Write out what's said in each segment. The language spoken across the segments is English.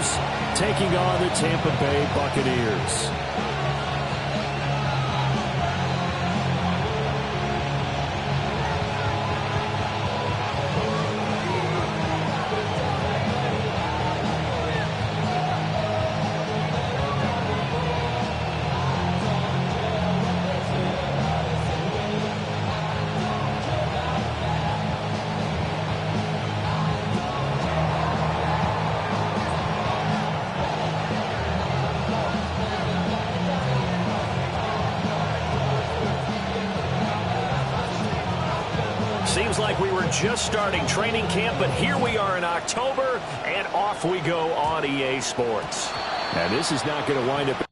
Broncos taking on the Tampa Bay Buccaneers. Seems like we were just starting training camp, but here we are in October, and off we go on EA Sports. And this is not going to wind up.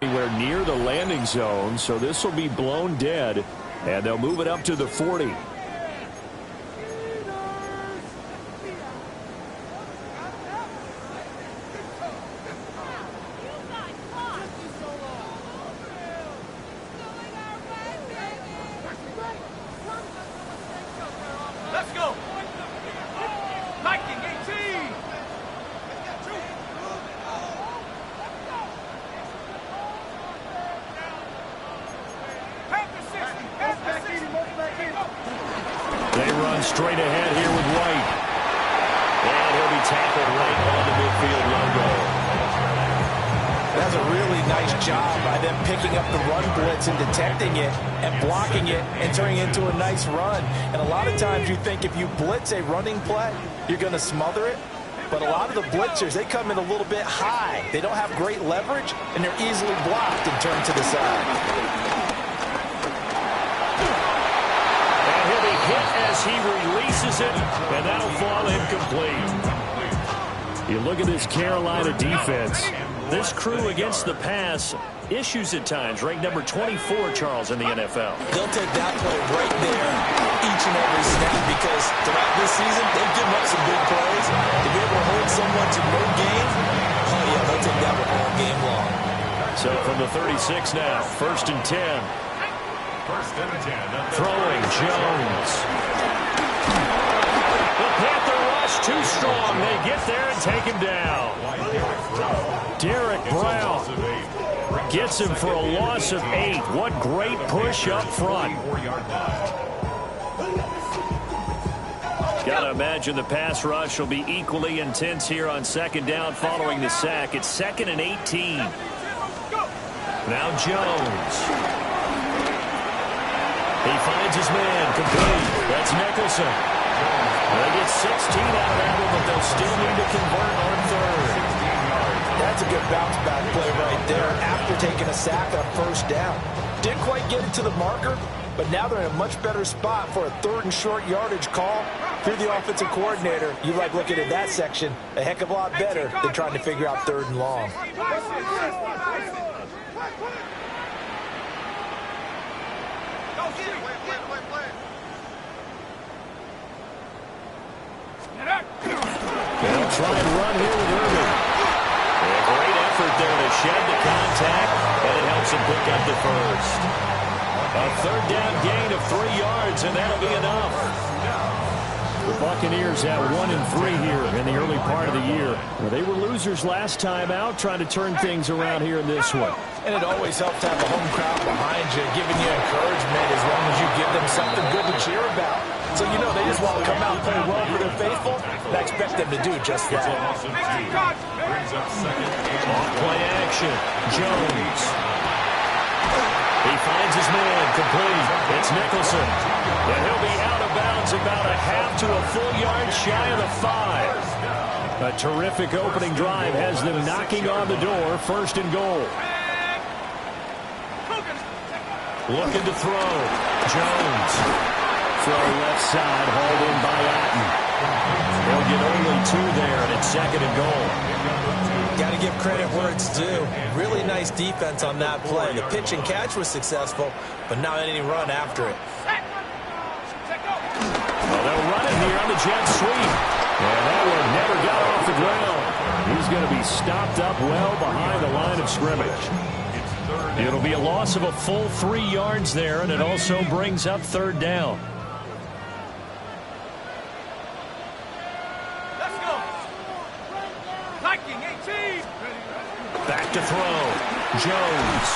Anywhere near the landing zone, so this will be blown dead, and they'll move it up to the 40. Let's go! Viking 18! They run straight ahead here with White. And he'll be tackled right on the midfield logo. That's a really nice job by them picking up the run blitz and detecting it and blocking it and turning it into a nice run. And a lot of times you think if you blitz a running play, you're going to smother it. But a lot of the blitzers, they come in a little bit high. They don't have great leverage, and they're easily blocked and turned to the side. Hit as he releases it, and that'll fall incomplete. You look at this Carolina defense. This crew against the pass, issues at times, ranked number 24, Charles, in the NFL. They'll take that play right there each and every snap because throughout this season, they've given up some big plays. To be able to hold someone to no gain, oh yeah, they'll take that one all game long. So from the 36 now, 1st and 10. Throwing Jones. The Panther rush too strong. They get there and take him down. Derek Brown gets him for a loss of 8. What great push up front. Gotta imagine the pass rush will be equally intense here on 2nd down following the sack. It's 2nd and 18. Now Jones. He finds his man, complete. That's Nicholson. They get 16 out of that one, but they'll still need to convert on 3rd. That's a good bounce back play right there after taking a sack on 1st down. Didn't quite get it to the marker, but now they're in a much better spot for a 3rd and short yardage call. If you're the offensive coordinator, you like looking at that section a heck of a lot better than trying to figure out 3rd and long. They'll try and run here with Irving. A great effort there to shed the contact, and it helps him pick up the 1st. A 3rd down gain of 3 yards, and that'll be enough. The Buccaneers have 1 and 3 here in the early part of the year. Well, they were losers last time out, trying to turn things around here in this one. And it always helps to have a home crowd behind you, giving you encouragement as long as you give them something good to cheer about. So you know they just want to come out and play well for their faithful, and I expect them to do just that. Off-play action. Jones. He finds his man, complete. It's Nicholson. And he'll be out of bounds about a half to a full yard shy of the 5. A terrific opening drive has them knocking on the door. First and goal. Looking to throw. Jones. Throw left side, hauled in by Atten. They'll get only 2 there, and it's second and goal. Got to give credit where it's due. Really nice defense on that play. The pitch and catch was successful, but not any run after it. Well, they'll run it here on the jet sweep. And that one never got off the ground. He's going to be stopped up well behind the line of scrimmage. It'll be a loss of a full 3 yards there, and it also brings up third down. Let's go. Viking 18. Back to throw. Jones.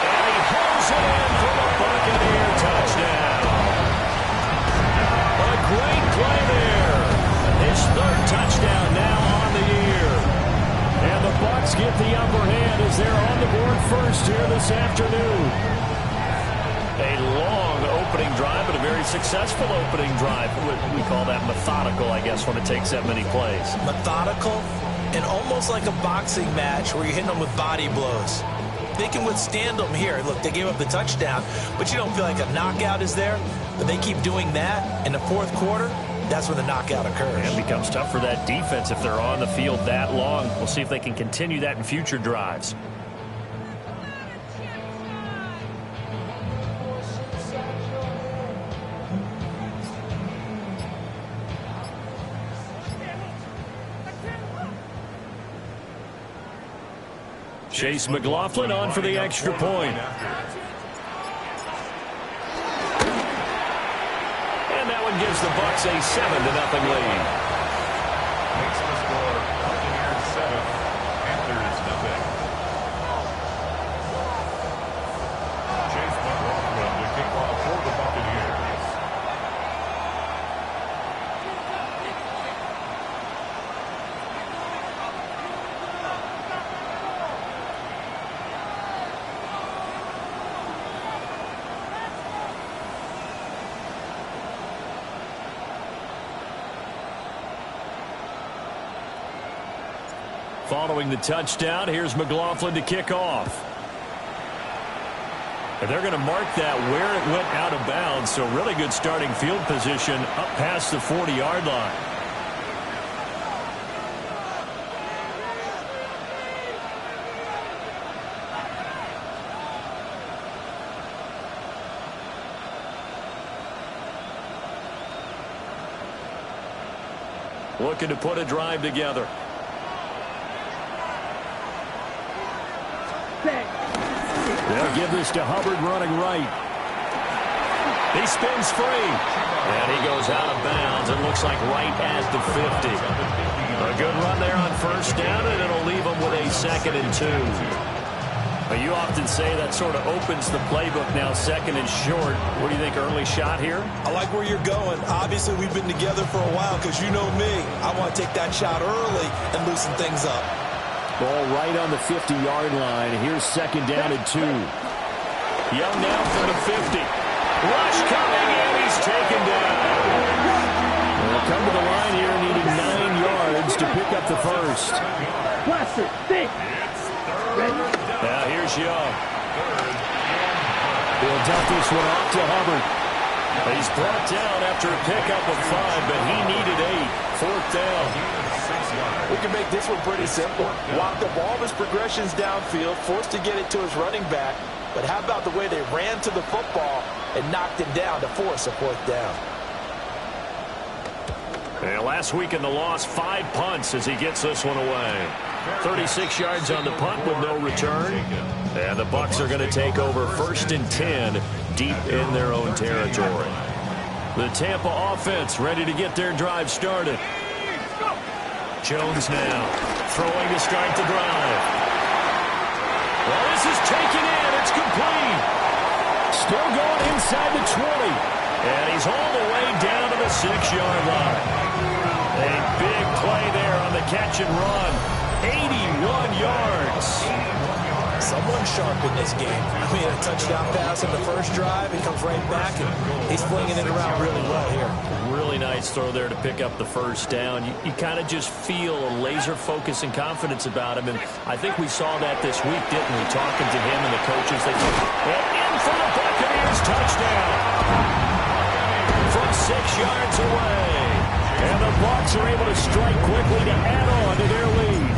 And he pulls it in for the Buccaneer touchdown. A great play there. His 3rd touchdown now on the year. And the Bucs get the upper hand as they're on the board first here this afternoon. A long opening drive, but a very successful opening drive. We call that methodical, I guess, when it takes that many plays. Methodical and almost like a boxing match where you're hitting them with body blows. They can withstand them here. Look, they gave up the touchdown, but you don't feel like a knockout is there. But they keep doing that in the 4th quarter. That's when the knockout occurs. It becomes tough for that defense if they're on the field that long. We'll see if they can continue that in future drives. Chase McLaughlin on for the extra point. And that one gives the Bucs a 7-0 lead. Makes the score Buccaneers 7, Panthers 0. Chase McLaughlin to kick off for the Buccaneers. Following the touchdown, here's McLaughlin to kick off. And they're going to mark that where it went out of bounds, so really good starting field position up past the 40-yard line. Looking to put a drive together. They'll give this to Hubbard running right. He spins free. And he goes out of bounds. It looks like right at the 50. A good run there on first down, and it'll leave them with a 2nd and 2. But you often say that sort of opens the playbook now, 2nd and short. What do you think, early shot here? I like where you're going. Obviously, we've been together for a while because you know me. I want to take that shot early and loosen things up. Ball right on the 50-yard line. Here's 2nd down and 2. Young now from the 50. Rush coming in. He's taken down. They'll come to the line here needing 9 yards to pick up the first. Now here's Young. He'll dump this one off to Hubbard. He's brought down after a pickup of 5, but he needed 8. 4th down. We can make this one pretty simple. Walk the ball of his progressions downfield, forced to get it to his running back. But how about the way they ran to the football and knocked him down to force a 4th down? And last week in the loss, 5 punts as he gets this one away. 36 yards on the punt with no return. And the Bucs are going to take over 1st and 10 deep in their own territory. The Tampa offense ready to get their drive started. Jones now throwing to start the drive. Well, this is taken in. It's complete. Still going inside the 20. And he's all the way down to the 6-yard line. A big play there on the catch and run. 81 yards. Someone sharp in this game. I mean, a touchdown pass on the first drive. He comes right back, and he's flinging it around really well here. Really nice throw there to pick up the first down. You kind of just feel a laser focus and confidence about him, and I think we saw that this week, didn't we? Talking to him and the coaches. They took it in for the Buccaneers touchdown from 6 yards away. And the Bucs are able to strike quickly to add on to their lead.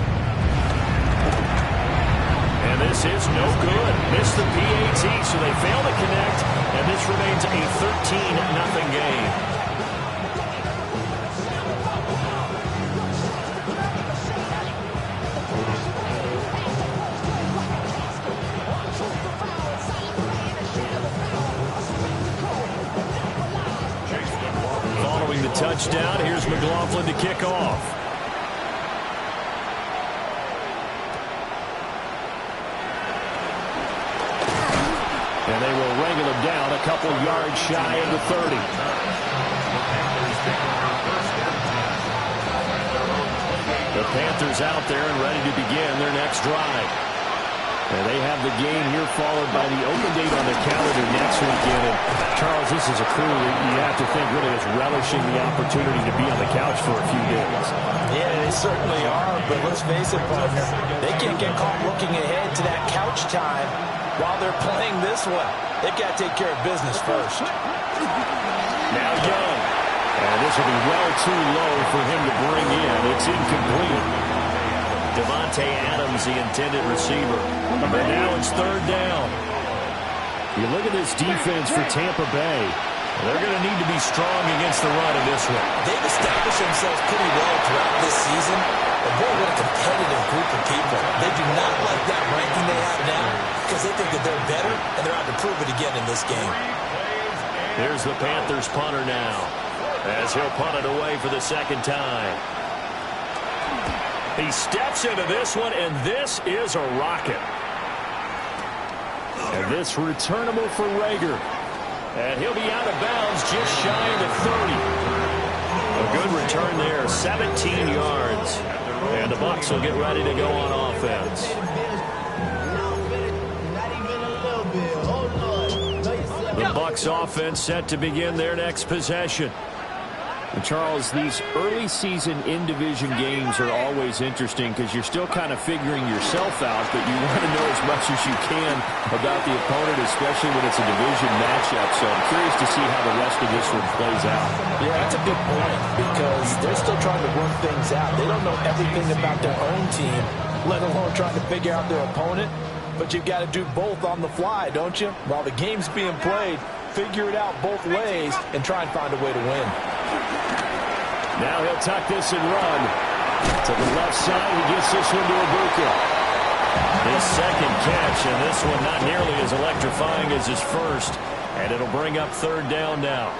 And this is no good. Missed the PAT, so they fail to connect, and this remains a 13-0 game. Following the touchdown, here's McLaughlin to kick off. And they will wrangle him down a couple yards shy of the 30. The Panthers out there and ready to begin their next drive. And they have the game here followed by the open date on the calendar next weekend. And Charles, this is a crew that you have to think really is relishing the opportunity to be on the couch for a few days. Yeah, they certainly are, but let's face it, partner, they can't get caught looking ahead to that couch time while they're playing this one. They've got to take care of business first. Now Young. And this will be well too low for him to bring in. It's incomplete. Devontae Adams, the intended receiver. And now it's third down. You look at this defense for Tampa Bay. They're going to need to be strong against the run in this one. They've established themselves pretty well throughout this season. But boy, what a competitive group of people. They do not like that ranking they have now because they think that they're better, and they're out to prove it again in this game. Here's the Panthers punter now, as he'll punt it away for the second time. He steps into this one, and this is a rocket. And this returnable for Reagor. And he'll be out of bounds just shy of the 30. A good return there, 17 yards. And the Bucs will get ready to go on offense. The Bucs offense set to begin their next possession. And Charles, these early season in-division games are always interesting because you're still kind of figuring yourself out, but you want to know as much as you can about the opponent, especially when it's a division matchup. So I'm curious to see how the rest of this one plays out. Yeah, that's a good point because they're still trying to work things out. They don't know everything about their own team, let alone trying to figure out their opponent. But you've got to do both on the fly, don't you? While the game's being played, figure it out both ways and try and find a way to win. Now he'll tuck this and run. To the left side, he gets this one to Ibuka. His second catch, and this one not nearly as electrifying as his first. And it'll bring up third down now.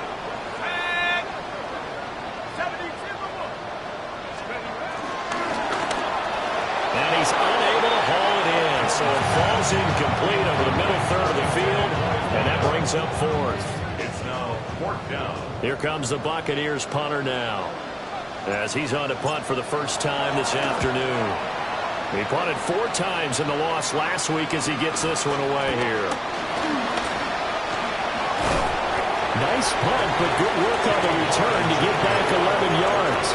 And he's unable to haul it in, so it falls incomplete over the middle third of the field, and that brings up fourth. It's now fourth down. Here comes the Buccaneers punter now, as he's on to punt for the first time this afternoon. He punted 4 times in the loss last week as he gets this one away here. Nice punt, but good work on the return to get back 11 yards.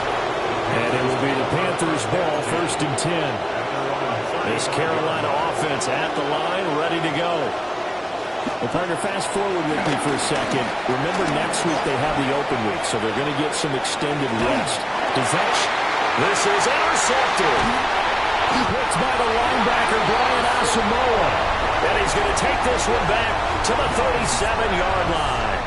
And it will be the Panthers' ball, 1st and 10. This Carolina offense at the line, ready to go. Well, partner, fast forward with me for a second. Remember, next week they have the open week, so they're going to get some extended rest. This is intercepted. Picked by the linebacker, Brian Asamoah. And he's going to take this one back to the 37-yard line.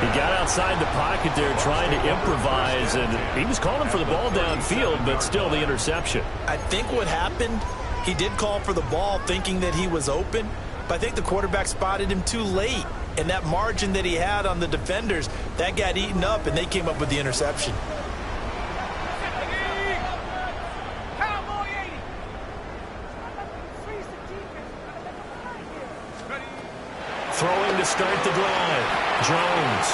He got outside the pocket there trying to improvise, and he was calling for the ball downfield, but still the interception. I think what happened, he did call for the ball thinking that he was open, but I think the quarterback spotted him too late. And that margin that he had on the defenders, that got eaten up, and they came up with the interception. Throwing to start the drive. Jones.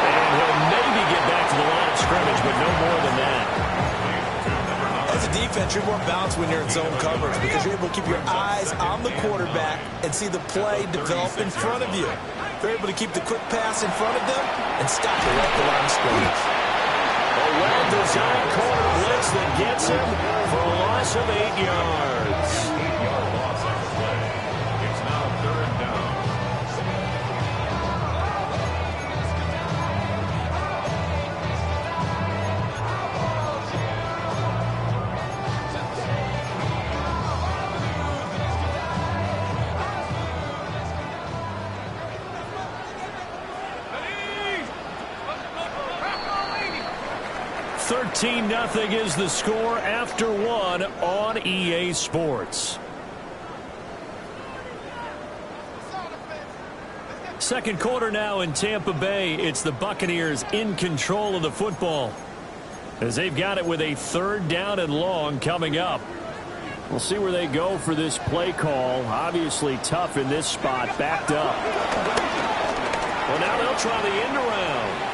And he'll maybe get back to the line of scrimmage, but no more than that. That's a defense, you're more balanced when you're in zone coverage because you're able to keep your eyes on the quarterback and see the play develop in front of you. They're able to keep the quick pass in front of them and stop it at the line of scrimmage. A well-designed corner blitz that gets him for a loss of 8 yards. 8-yard loss on the play. It's now 3rd down. Nothing is the score after 1 on EA Sports. Second quarter now in Tampa Bay. It's the Buccaneers in control of the football as they've got it with a 3rd down and long coming up. We'll see where they go for this play call. Obviously tough in this spot, backed up. Well, now they'll try the end around.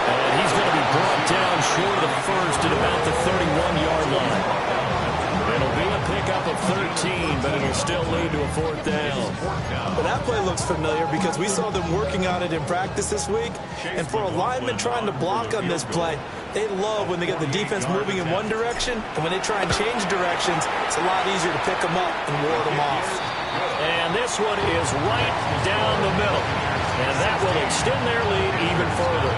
And he's going to be brought down short of the first at about the 31-yard line. It'll be a pickup of 13, but it'll still lead to a 4th down. Well, that play looks familiar because we saw them working on it in practice this week. And for a lineman trying to block on this play, they love when they get the defense moving in one direction. And when they try and change directions, it's a lot easier to pick them up and ward them off. And this one is right down the middle. And that will extend their lead even further.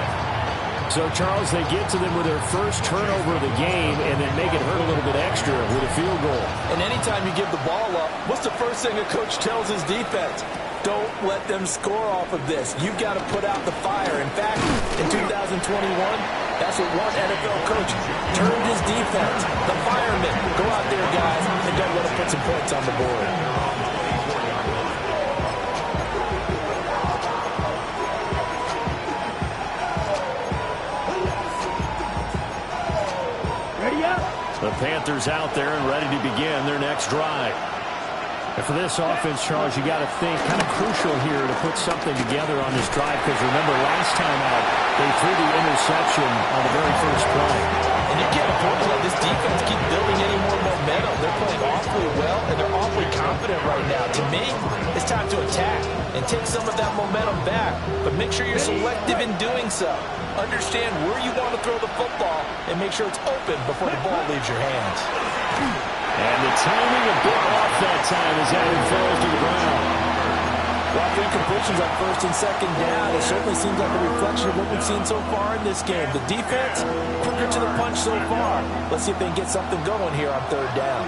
So, Charles, they get to them with their first turnover of the game and then make it hurt a little bit extra with a field goal. And anytime you give the ball up, what's the first thing a coach tells his defense? Don't let them score off of this. You've got to put out the fire. In fact, in 2021, that's what one NFL coach turned his defense. The firemen. Go out there, guys, and don't let them put some points on the board. The Panthers out there and ready to begin their next drive. And for this offense, Charles, you got to think kind of crucial here to put something together on this drive because remember last time out they threw the interception on the very first play. And you can't afford to let this defense keep building any more momentum. They're playing awfully well and they're awfully confident right now. To me, it's time to attack and take some of that momentum back, but make sure you're selective in doing so. Understand where you want to throw the football and make sure it's open before the ball leaves your hands. And the timing a bit off that time as Adam falls to the ground. Well, for incompletions on 1st and 2nd down, it certainly seems like a reflection of what we've seen so far in this game. The defense, quicker to the punch so far. Let's see if they can get something going here on 3rd down.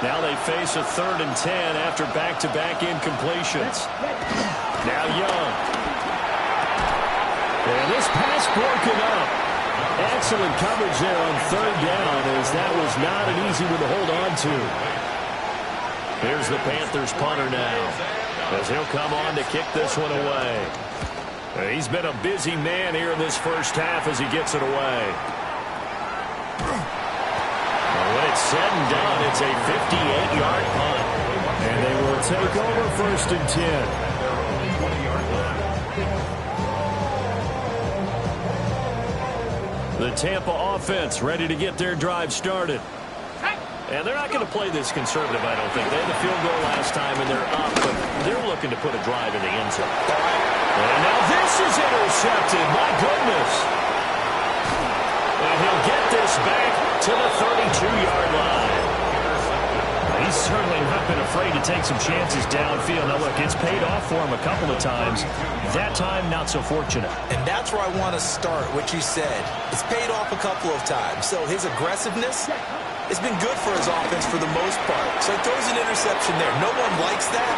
Now they face a 3rd and 10 after back-to-back incompletions. Now Young. And this pass broken up. Excellent coverage there on 3rd down as that was not an easy one to hold on to. Here's the Panthers punter now as he'll come on to kick this one away. He's been a busy man here in this first half as he gets it away. And when it's said and done, it's a 58-yard punt. And they will take over 1st and 10. The Tampa offense ready to get their drive started. And they're not going to play this conservative, I don't think. They had the field goal last time, and they're up, but they're looking to put a drive in the end zone. And now this is intercepted. My goodness. And he'll get this back to the 32-yard line. He's certainly not been afraid to take some chances downfield. Now, look, it's paid off for him a couple of times. That time, not so fortunate. And that's where I want to start, what you said. It's paid off a couple of times. So his aggressiveness has been good for his offense for the most part. So he throws an interception there. No one likes that,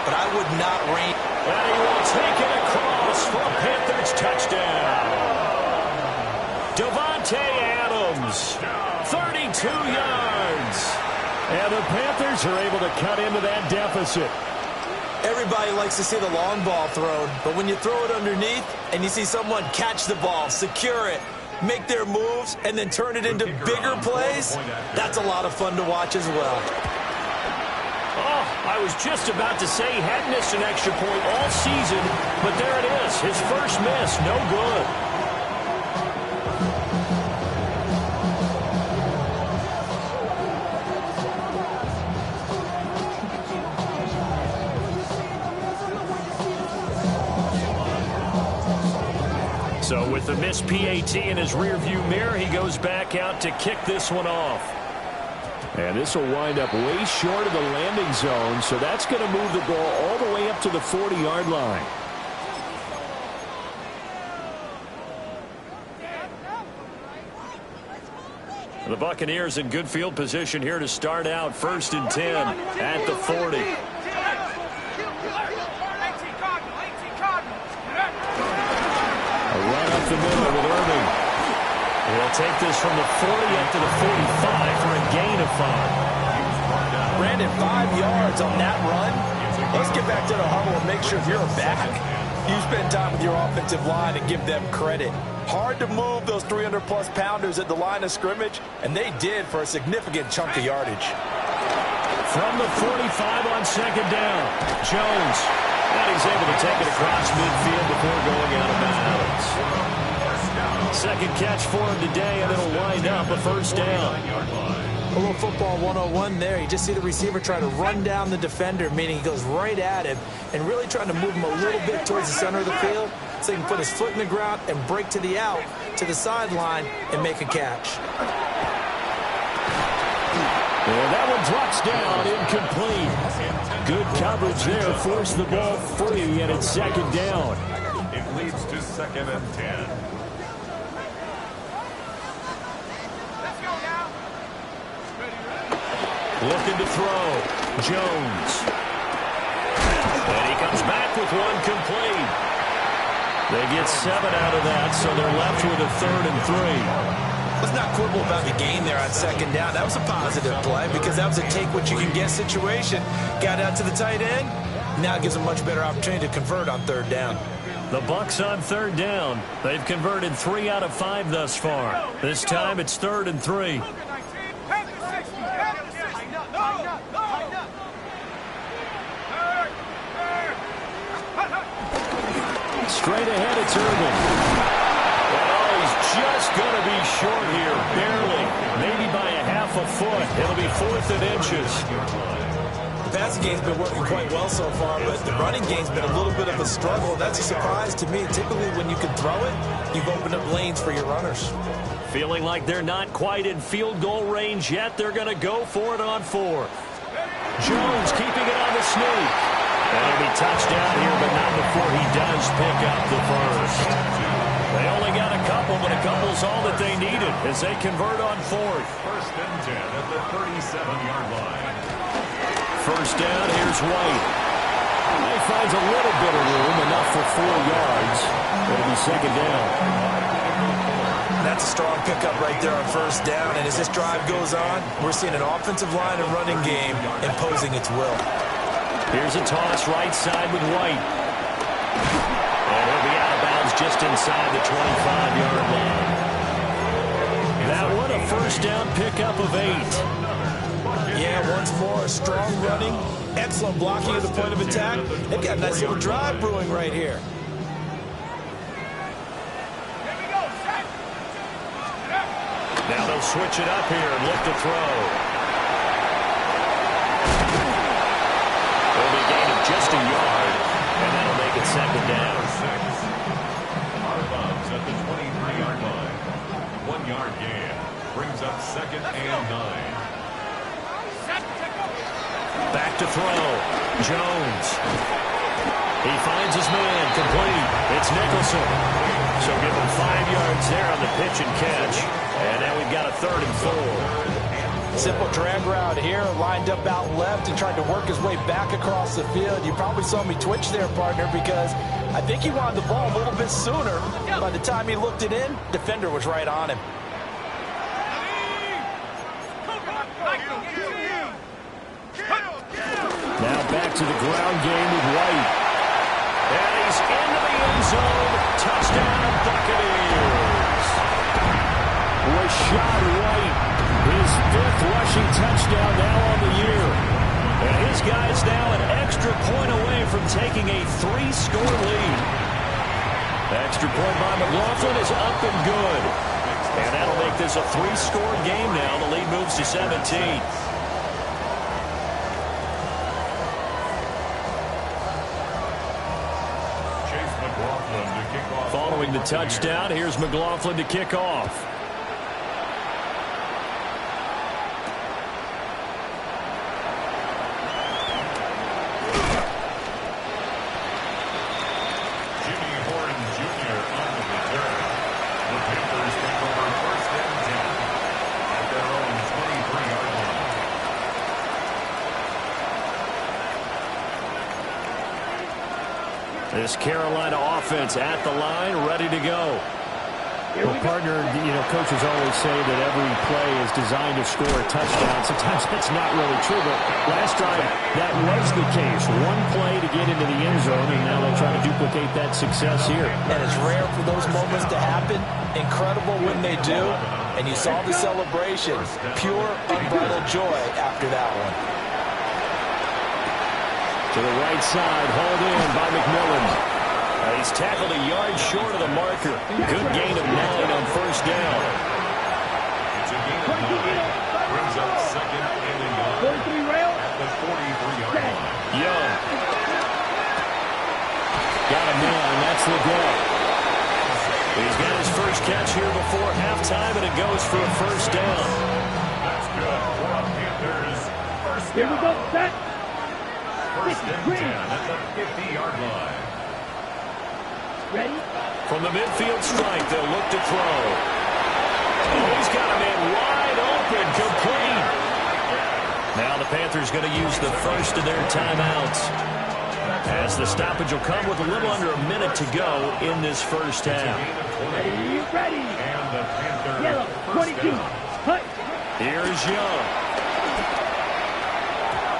but I would not rein. And he will take it across for a Panthers touchdown. Davante Adams, 32 yards. And the Panthers are able to cut into that deficit. Everybody likes to see the long ball thrown, but when you throw it underneath and you see someone catch the ball, secure it, make their moves, and then turn it into bigger plays, that's a lot of fun to watch as well. Oh, I was just about to say he had missed an extra point all season, but there it is. His first miss, no good. a missed PAT in his rearview mirror. He goes back out to kick this one off. And this will wind up way short of the landing zone, so that's going to move the ball all the way up to the 40-yard line. The Buccaneers in good field position here to start out. 1st and 10 at the 40. A run up the middle with Irving. He'll take this from the 40 up to the 45 for a gain of 5. Brandon, 5 yards on that run. Let's get back to the huddle and make sure you're back. You spend time with your offensive line and give them credit. Hard to move those 300-plus pounders at the line of scrimmage, and they did for a significant chunk of yardage. From the 45 on 2nd down, Jones. And he's able to take it across midfield before going out of bounds. 2nd catch for him today, and it'll wind up a 1st down. A little football 101 there. You just see the receiver try to run down the defender, meaning he goes right at him and really trying to move him a little bit towards the center of the field so he can put his foot in the ground and break to the out, to the sideline, and make a catch. And that one drops down, incomplete. Good coverage there, forced the ball free, and it's 2nd down. It leads to 2nd and 10. Looking to throw. Jones. And he comes back with one complete. They get 7 out of that, so they're left with a 3rd and 3. Let's not quibble about the gain there on 2nd down. That was a positive play because that was a take-what-you-can-get situation. Got out to the tight end. Now it gives them a much better opportunity to convert on 3rd down. The Bucs on 3rd down. They've converted 3 out of 5 thus far. This time it's 3rd and 3. Straight ahead, it's Irvin. Oh, he's just going to be short here, barely. Maybe by a half a foot. It'll be 4th and inches. The passing game's been working quite well so far, but the running game's been a little bit of a struggle. That's a surprise to me. Typically, when you can throw it, you've opened up lanes for your runners. Feeling like they're not quite in field goal range yet. They're going to go for it on 4th. Jones keeping it on the sneak. That'll be touchdown here, but not before he does pick up the 1st. They only got a couple, but a couple's all that they needed as they convert on 4th. 1st and 10 at the 37-yard line. 1st down, here's White. He finds a little bit of room, enough for 4 yards. It'll be 2nd down. That's a strong pickup right there on 1st down, and as this drive goes on, we're seeing an offensive line and running game imposing its will. Here's a toss right side with White. And he'll be out of bounds just inside the 25-yard line. That one a 1st down pickup of 8. Yeah, once more, strong running, excellent blocking at the point of attack. They've got a nice little drive brewing right here. Now they'll switch it up here and look to throw. It'll be a gain of just a yard, and that'll make it 2nd down. Out of bounds at the 23-yard line. 1-yard gain brings up 2nd and 9. Back to throw. Jones. He finds his man, complete. It's Nicholson. So give him 5 yards there on the pitch and catch. And now we've got a 3rd and 4. Simple drag route here, lined up out left and tried to work his way back across the field. You probably saw me twitch there, partner, because I think he wanted the ball a little bit sooner. By the time he looked it in, defender was right on him. Now back to the ground game with White. And he's into the end zone. Touchdown, Buccaneers. Rachaad White, his 5th rushing touchdown now on the year. And his guy's now an extra point away from taking a 3-score lead. Extra point by McLaughlin is up and good. And that'll make this a 3-score game now. The lead moves to 17. the touchdown. Here's McLaughlin to kick off. This Carolina offense at the line, ready to go. Well, partner, coaches always say that every play is designed to score a touchdown. Sometimes that's not really true, but last drive, that was the case. One play to get into the end zone, and now they'll try to duplicate that success here. And it's rare for those moments to happen. Incredible when they do. And you saw the celebration. Pure, unbridled joy after that one. To the right side, hauled in by McMillan. He's tackled a yard short of the marker. Good gain of 9 on first down. It's a gain of 9. Brings up second and a yard at the 43-yard line. Young. Got a man. That's Legault. He's got his first catch here before halftime, and it goes for a first down. That's good for the Panthers. First down. Here we go. Set. First and 10 at the 50-yard line. Ready? From the midfield strike, they'll look to throw. Oh, he's got a man wide open, complete. Now the Panthers going to use the first of their timeouts, as the stoppage will come with a little under a minute to go in this first half. Ready. And the Panthers Yellow, 22. Hut. Here's Young.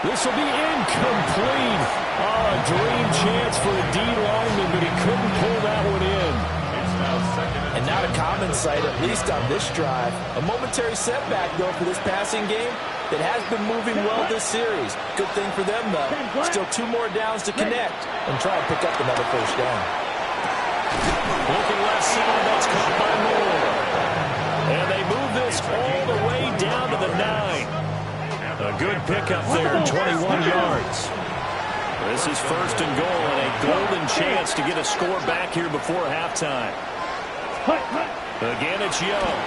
This will be incomplete. Oh, a dream chance for a D lineman, but he couldn't pull that one in. It's now second And not a common sight, at least on this drive. A momentary setback, though, for this passing game that has been moving well this series. Good thing for them, though. Still 2 more downs to connect and try and pick up another first down. Looking left side, that's caught by Moore. And they move this all the way down to the 9. A good pickup there, 21 yards. This is first and goal and a golden chance to get a score back here before halftime. Again, it's Young.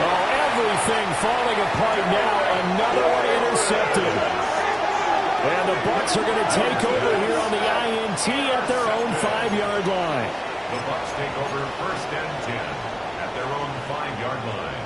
Oh, everything falling apart now. Another one intercepted. And the Bucs are going to take over here on the INT at their own 5-yard line. The Bucs take over first and 10 at their own 5-yard line.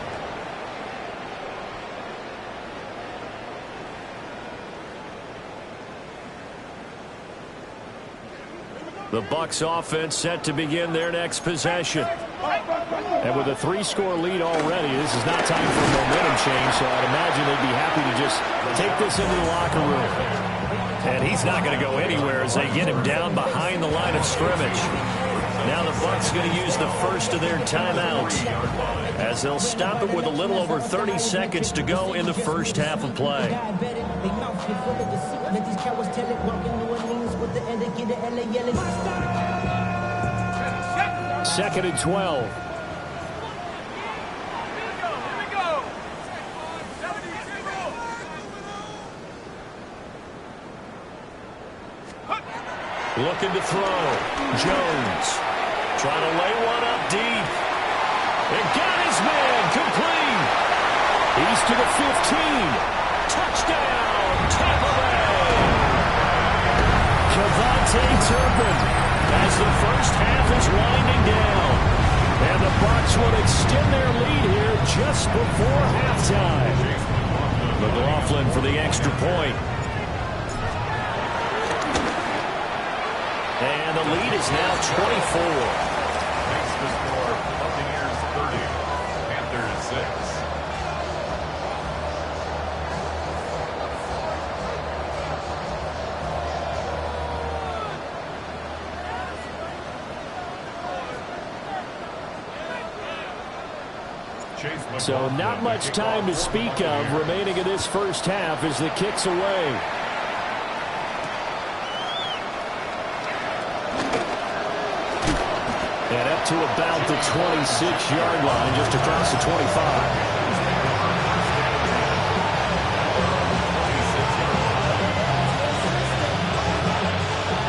The Bucs offense set to begin their next possession. And with a 3-score lead already, this is not time for a momentum change, so I'd imagine they'd be happy to just take this into the locker room. And he's not going to go anywhere as they get him down behind the line of scrimmage. Now the Bucs going to use the first of their timeouts, as they'll stop it with a little over 30 seconds to go in the first half of play. Second and 12. Looking to throw. Jones trying to lay one up deep. It got his man complete. He's to the 15. Touchdown, Tampa Bay. KaVontae Turpin as the first half is winding down. And the Bucs will extend their lead here just before halftime. McLaughlin for the extra point. And the lead is now 24. Makes the score Buccaneers 30, Panthers 6. So not much time to speak of remaining in this first half as the kick's away. And up to about the 26-yard line, just across the 25.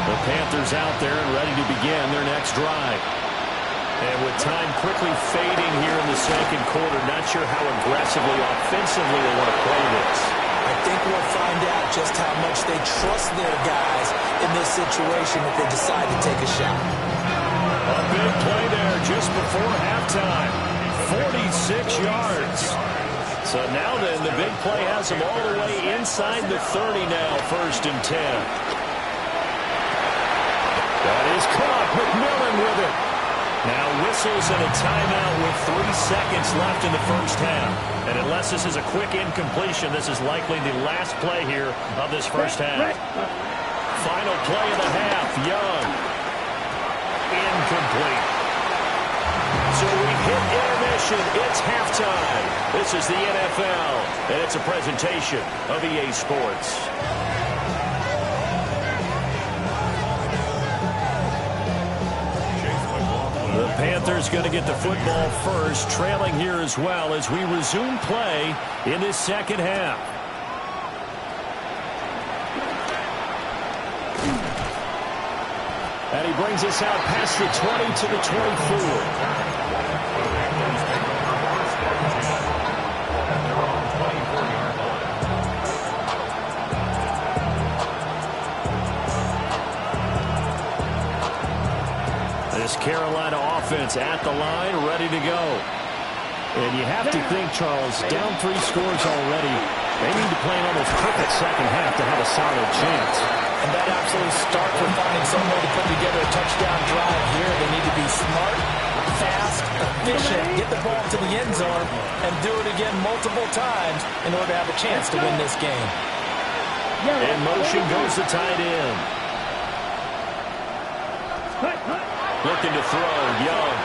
The Panthers Panthers out there and ready to begin their next drive. And with time quickly fading here in the second quarter, not sure how aggressively, offensively they want to play this. I think we'll find out just how much they trust their guys in this situation if they decide to take a shot. A big play there just before halftime. 46 yards. So now then, the big play has them all the way inside the 30 now, 1st and 10. That is caught. McMillan with it. Now whistles and a timeout with 3 seconds left in the first half. And unless this is a quick incompletion, this is likely the last play here of this first half. Final play of the half, Young. Incomplete. So we hit intermission. It's halftime. This is the NFL, and it's a presentation of EA Sports. The Panthers going to get the football first, trailing here as well as we resume play in this second half. And he brings us out past the 20 to the 24. This Carolina offense at the line, ready to go. And you have to think, Charles, down 3 scores already. They need to play an almost perfect second half to have a solid chance. And that absolutely starts with finding some way to put together a touchdown drive here. They need to be smart, fast, efficient, get the ball to the end zone, and do it again multiple times in order to have a chance to win this game. In motion goes the tight end. Looking to throw, Young.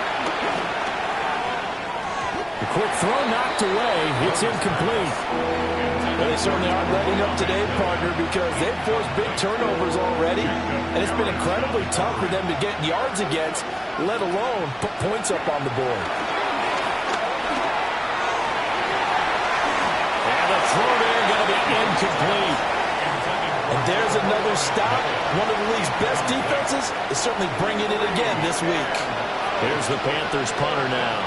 The quick throw knocked away. It's incomplete. Well, they certainly aren't letting up today, partner, because they've forced big turnovers already, and it's been incredibly tough for them to get yards against, let alone put points up on the board. And the throw there going to be incomplete. And there's another stop. One of the league's best defenses is certainly bringing it again this week. Here's the Panthers punter now.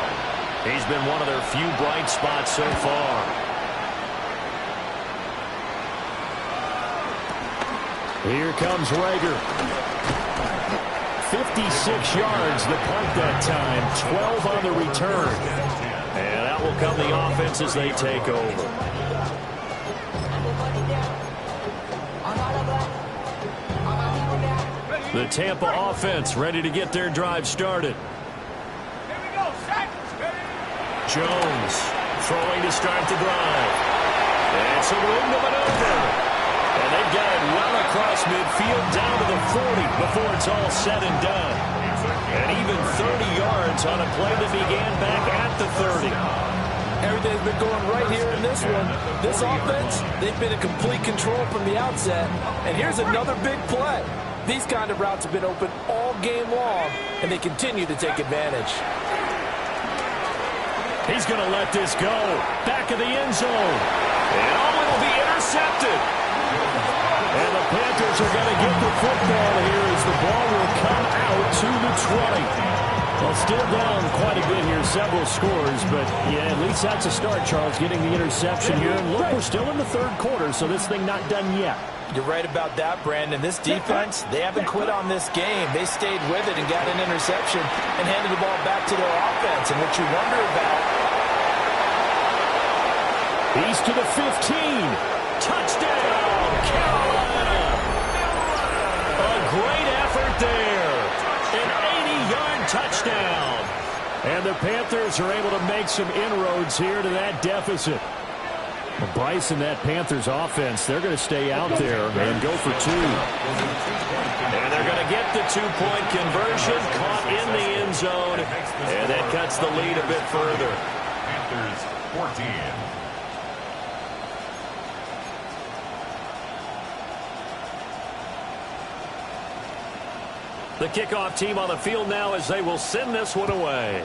He's been one of their few bright spots so far. Here comes Rager. 56 yards the punt that time. 12 on the return. And that will come the offense as they take over. The Tampa offense ready to get their drive started. Jones throwing to start the drive. And some room to maneuver. And they've got it well across midfield down to the 40 before it's all said and done. And even 30 yards on a play that began back at the 30. Everything's been going right here in this one. This offense, they've been in complete control from the outset. And here's another big play. These kind of routes have been open all game long, and they continue to take advantage. He's going to let this go. Back of the end zone. And it'll be intercepted. And the Panthers are going to get the football here as the ball will come out to the 20. Well, still down quite a bit here, several scores, but yeah, at least that's a start, Charles, getting the interception here. And look, we're still in the third quarter, so this thing not done yet. You're right about that, Brandon. This defense, they haven't quit on this game. They stayed with it and got an interception and handed the ball back to their offense. And what you wonder about... He's to the 15. Touchdown, Carolina. A great effort there. An 80-yard touchdown. And the Panthers are able to make some inroads here to that deficit. Well, Bryce and that Panthers offense, they're going to stay out there and go for 2. And they're going to get the 2-point conversion, caught in the end zone, and that cuts the lead a bit further. Panthers 14. The kickoff team on the field now as they will send this one away.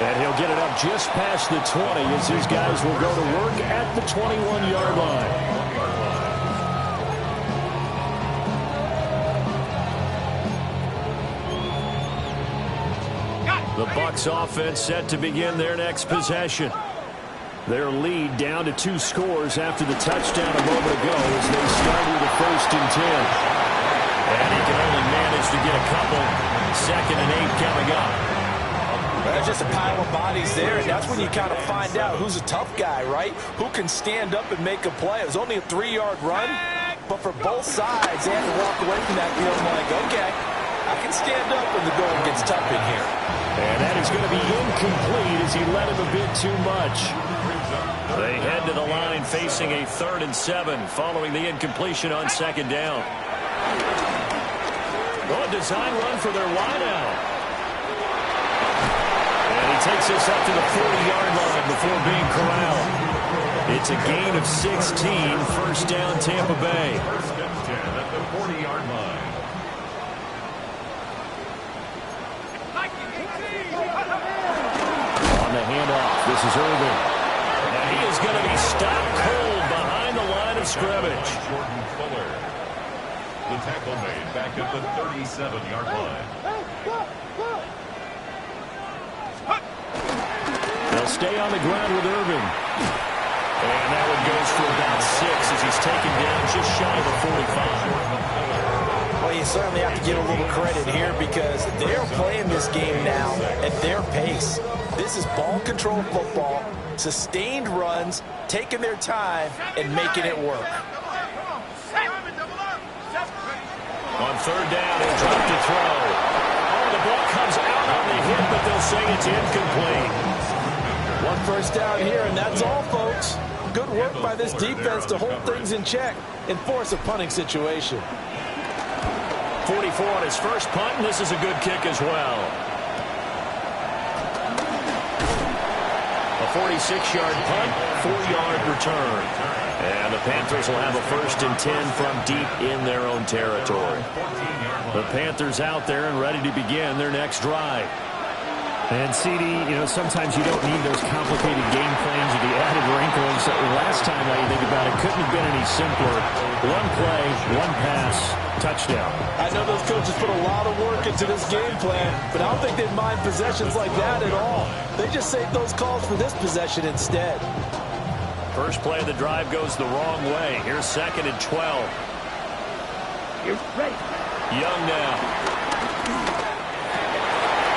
And he'll get it up just past the 20 as these guys will go to work at the 21-yard line. The Bucs offense set to begin their next possession. Their lead down to 2 scores after the touchdown a moment ago as they start with a 1st and 10. And he can only manage to get a couple. 2nd and 8 coming up. There's just a pile of bodies there, and that's when you kind of find out who's a tough guy, right? Who can stand up and make a play. It was only a 3-yard run, but for both sides, they had to walk away from that feeling like, okay, I can stand up when the going gets tough in here. And that is going to be incomplete as he let him a bit too much. They head to the line facing a 3rd and 7 following the incompletion on 2nd down. Oh, a design run for their wideout. And he takes us up to the 40-yard line before being corralled. It's a gain of 16, 1st down Tampa Bay. 1st and 10 at the 40-yard line. On the handoff, this is Irvin. And he is going to be stopped cold behind the line of scrimmage. Jordan Fuller. The tackle made back at the 37-yard line. They'll stay on the ground with Irvin. And that one goes for about 6 as he's taken down just shy of the 45. Well, you certainly have to give a little credit here because they're playing this game now at their pace. This is ball control football, sustained runs, taking their time, and making it work. On 3rd down, he'll drop to throw. Oh, the ball comes out on the hit, but they'll say it's incomplete. 1 first down here, and that's all, folks. Good work by this defense to hold things in check and force a punting situation. 44 on his first punt, and this is a good kick as well. A 46-yard punt, 4-yard return. And the Panthers will have a 1st and 10 from deep in their own territory. The Panthers out there and ready to begin their next drive. And, CD, you know, sometimes you don't need those complicated game plans or the added wrinkles. Last time, now you think about it, couldn't have been any simpler. 1 play, 1 pass, touchdown. I know those coaches put a lot of work into this game plan, but I don't think they'd mind possessions like that at all. They just saved those calls for this possession instead. First play of the drive goes the wrong way. Here's 2nd and 12. You're ready. Young now.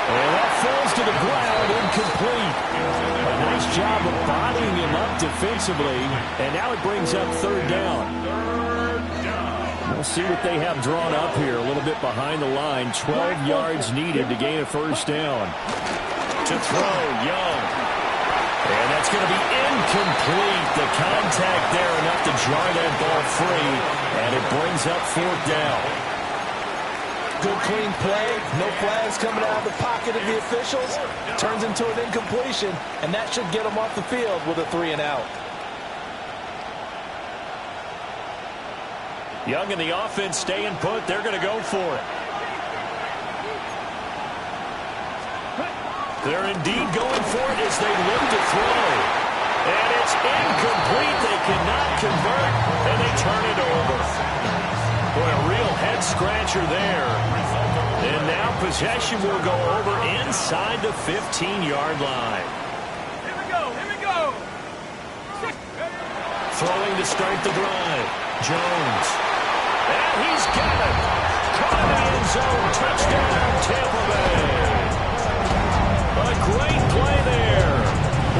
And that falls to the ground, incomplete. A nice job of bodying him up defensively. And now it brings up 3rd down. We'll see what they have drawn up here. A little bit behind the line. 12 yards needed to gain a 1st down. To throw, Young. And that's going to be incomplete. The contact there enough to jar that ball free. And it brings up 4th down. Good clean play. No flags coming out of the pocket of the officials. Turns into an incompletion, and that should get them off the field with a 3 and out. Young and the offense staying put. They're going to go for it. They're indeed going for it as they look to throw. And it's incomplete. They cannot convert, and they turn it over. Boy, a real head-scratcher there. And now possession will go over inside the 15-yard line. Here we go. Here we go. Throwing to start the drive. Jones. And he's got it. Caught in the end zone. Touchdown, Tampa Bay. A great play there.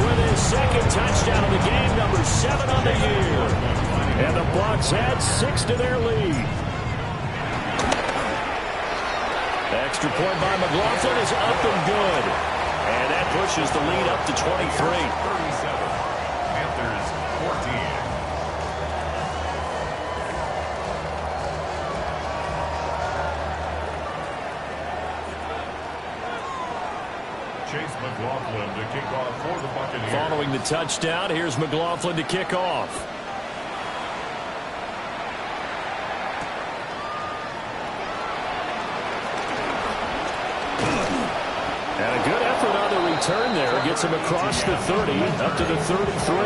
With his 2nd touchdown of the game, number 7 on the year. And the Bucs add 6 to their lead. Extra point by McLaughlin is up and good. And that pushes the lead up to 23. 37. Panthers 14. Chase McLaughlin to kick off for the Buccaneers. Following the touchdown, here's McLaughlin to kick off. And a good effort on the return there. Gets him across the 30, up to the 33.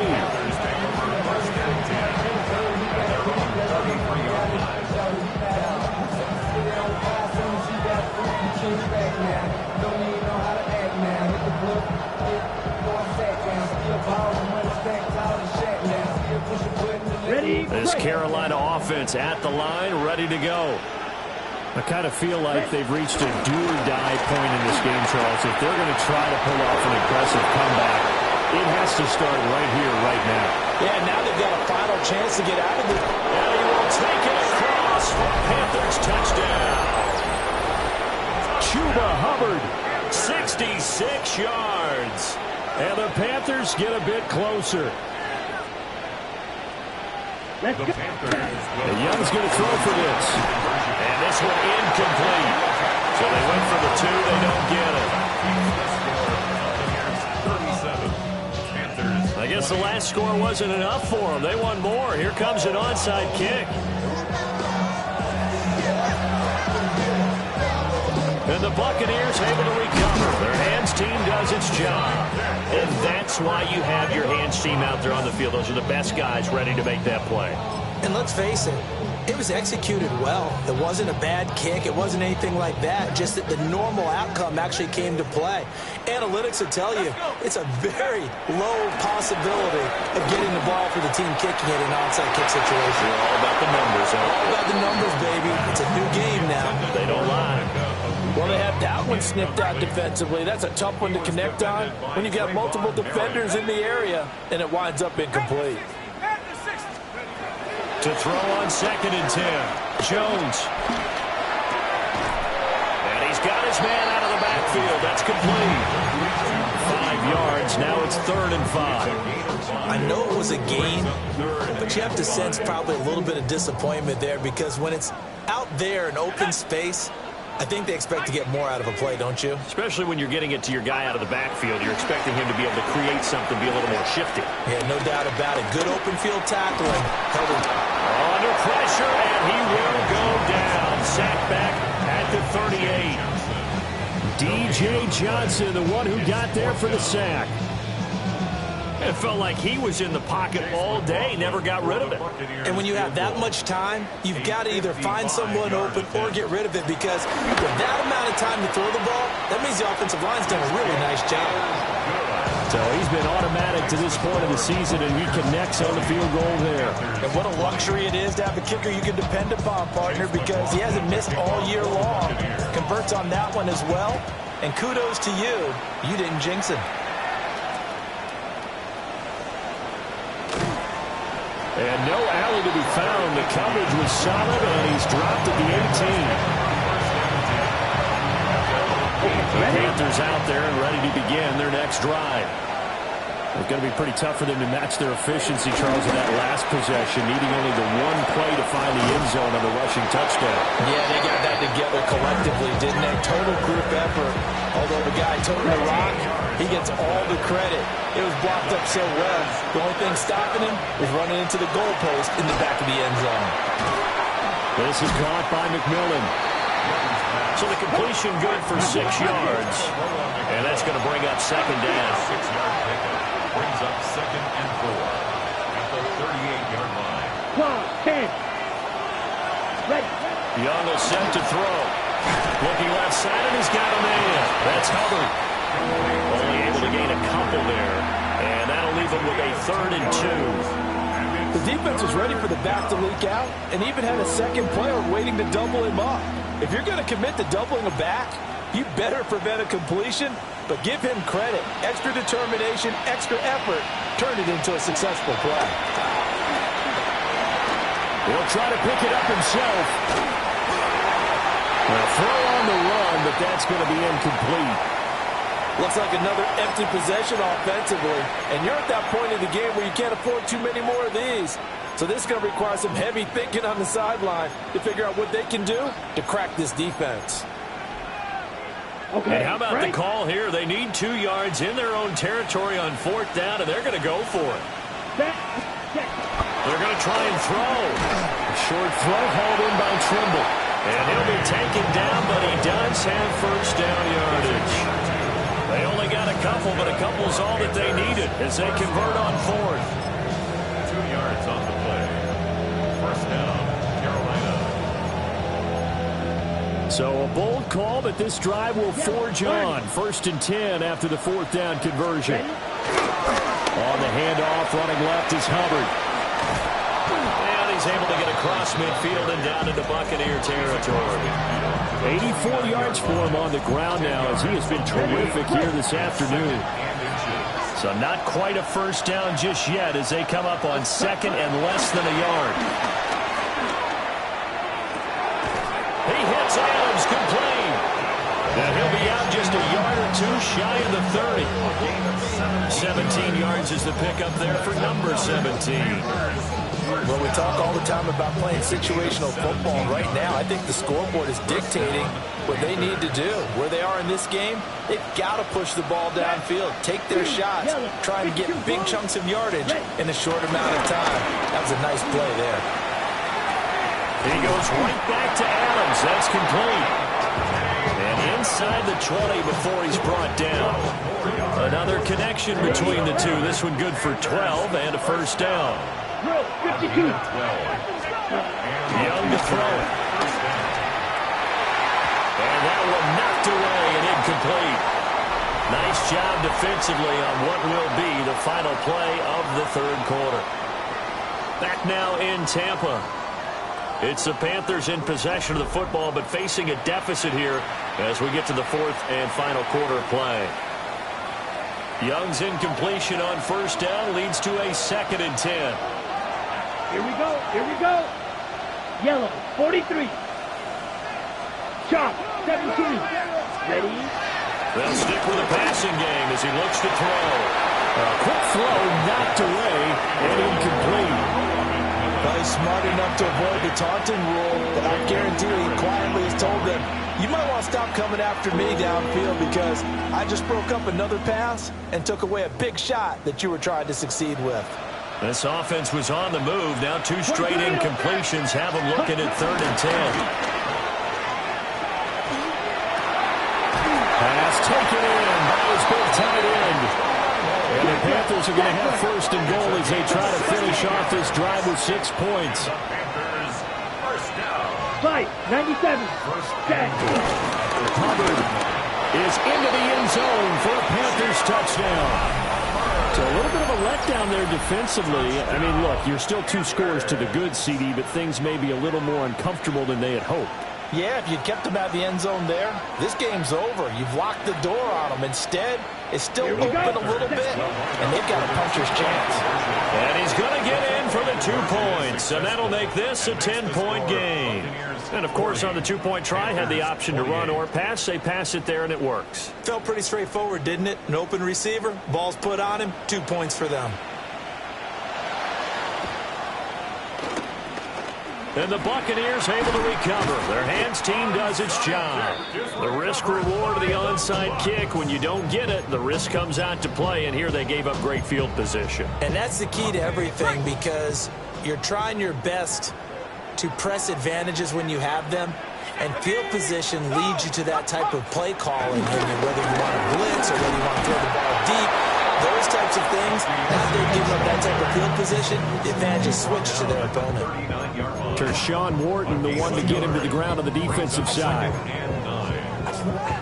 This Carolina offense at the line, ready to go. I kind of feel like they've reached a do-or-die point in this game, Charles. If they're going to try to pull off an impressive comeback, it has to start right here, right now. Yeah, now they've got a final chance to get out of this. And he will take it across for Panthers touchdown. Chuba Hubbard, 66 yards. And the Panthers get a bit closer. The Panthers will And Young's going to throw for this. And this one incomplete. So they went for the 2. They don't get it. 37. Panthers. I guess the last score wasn't enough for them. They won more. Here comes an onside kick. And the Buccaneers able to recover. Their hands team does its job. And that's why you have your hands team out there on the field. Those are the best guys ready to make that play. And let's face it, it was executed well. It wasn't a bad kick. It wasn't anything like that. Just that the normal outcome actually came to play. Analytics will tell you it's a very low possibility of getting the ball for the team kicking it in an onside kick situation. They're all about the numbers. All about the numbers, baby. It's a new game now. They don't lie. Well, they have that one snipped out defensively. That's a tough one to connect on when you've got multiple defenders in the area, and it winds up incomplete. To throw on 2nd and 10. Jones. And he's got his man out of the backfield. That's complete. 5 yards. Now it's 3rd and 5. I know it was a gain, but you have to sense probably a little bit of disappointment there because when it's out there in open space, I think they expect to get more out of a play, don't you? Especially when you're getting it to your guy out of the backfield. You're expecting him to be able to create something, be a little more shifty. Yeah, no doubt about it. Good open field tackling. Under pressure, and he will go down. Sacked back at the 38. D.J. Johnson, the one who got there for the sack. It felt like he was in the pocket all day, never got rid of it. And when you have that much time, you've got to either find someone open or get rid of it because with that amount of time to throw the ball, that means the offensive line's done a really nice job. So he's been automatic to this point of the season, and he connects on the field goal there. And what a luxury it is to have a kicker you can depend upon, partner, because he hasn't missed all year long. Converts on that one as well. And kudos to you. You didn't jinx him. And no alley to be found. The coverage was solid, and he's dropped at the 18. The Panthers out there and ready to begin their next drive. It's going to be pretty tough for them to match their efficiency, Charles, in that last possession, needing only the one play to find the end zone on the rushing touchdown. Yeah, they got that together collectively, didn't they? Total group effort. Although the guy toting the rock, he gets all the credit. It was blocked up so well. The only thing stopping him was running into the goalpost in the back of the end zone. This is caught by McMillan. So the completion good for 6 yards. And that's going to bring up 2nd down. 6-yard pickup brings up 2nd and 4 at the 38-yard line. 10. Ready. Young will set to throw. Looking left side, and he's got a man. That's Hubbard. Only able to gain a couple there. And that'll leave him with a 3rd and 2. The defense was ready for the back to leak out and even had a second player waiting to double him up. If you're going to commit to doubling a back, you better prevent a completion, but give him credit. Extra determination, extra effort, turned it into a successful play. He'll try to pick it up himself. A throw on the run, but that's going to be incomplete. Looks like another empty possession offensively, and you're at that point in the game where you can't afford too many more of these. So this is going to require some heavy thinking on the sideline to figure out what they can do to crack this defense. Okay. And how about the call here? They need 2 yards in their own territory on 4th down, and they're going to go for it. They're going to try and throw. A short throw hauled in by Trimble. And he'll be taken down, but he does have 1st down yardage. They only got a couple, but a couple's all that they needed as they convert on fourth. 2 yards on the play. First down, Carolina. So a bold call, but this drive will forge on. 1st and 10 after the 4th down conversion. On the handoff, running left is Hubbard. And he's able to get across midfield and down into Buccaneer territory. 84 yards for him on the ground now as he has been terrific here this afternoon. So not quite a first down just yet as they come up on 2nd and less than a yard. He hits Adams, complete. Now he'll be out just a yard or two shy of the 30. 17 yards is the pickup there for number 17. Well, we talk all the time about playing situational football. Right now, I think the scoreboard is dictating what they need to do. Where they are in this game, they've got to push the ball downfield, take their shots, try and get big chunks of yardage in a short amount of time. That was a nice play there. He goes right back to Adams. That's complete. And inside the 20 before he's brought down. Another connection between the two. This one good for 12 and a first down. 52. Young to throw it. And that one knocked away and incomplete. Nice job defensively on what will be the final play of the 3rd quarter. Back now in Tampa. It's the Panthers in possession of the football, but facing a deficit here as we get to the 4th and final quarter play. Young's incompletion on first down leads to a 2nd and 10. Here we go. Here we go. Yellow, 43. Chop, 17. Ready? They'll stick with the passing game as he looks to throw. A quick throw knocked away and incomplete. Probably smart enough to avoid the taunting rule, but I guarantee you he quietly has told them, you might want to stop coming after me downfield because I just broke up another pass and took away a big shot that you were trying to succeed with. This offense was on the move. Now 2 straight incompletions have them looking at 3rd and 10. Pass taken in by his big tight end. And the Panthers are going to have 1st and goal as they try to finish off this drive with 6 points. Panthers, first down. 97. Set. Hubbard is into the end zone for a Panthers touchdown. So a little bit of a letdown there defensively. I mean, look, you're still 2 scores to the good, CD, but things may be a little more uncomfortable than they had hoped. Yeah, if you'd kept them out of the end zone there, this game's over. You've locked the door on them. Instead, it's still open a little bit, and they've got a puncher's chance. And he's going to get in for the 2 points, and that'll make this a 10-point game. And, of course, on the 2-point try, had the option to run or pass. They pass it there, and it works. Felt pretty straightforward, didn't it? An open receiver, ball's put on him, 2 points for them. And the Buccaneers able to recover. Their hands team does its job. The risk-reward of the onside kick, when you don't get it, the risk comes out to play, and here they gave up great field position. And that's the key to everything because you're trying your best to press advantages when you have them, and field position leads you to that type of play calling, whether you want to blitz or whether you want to throw the ball deep. Those types of things, after they give up that type of field position, the advantage is switched to their opponent. Tershawn Wharton, the one to get him to the ground on the defensive side.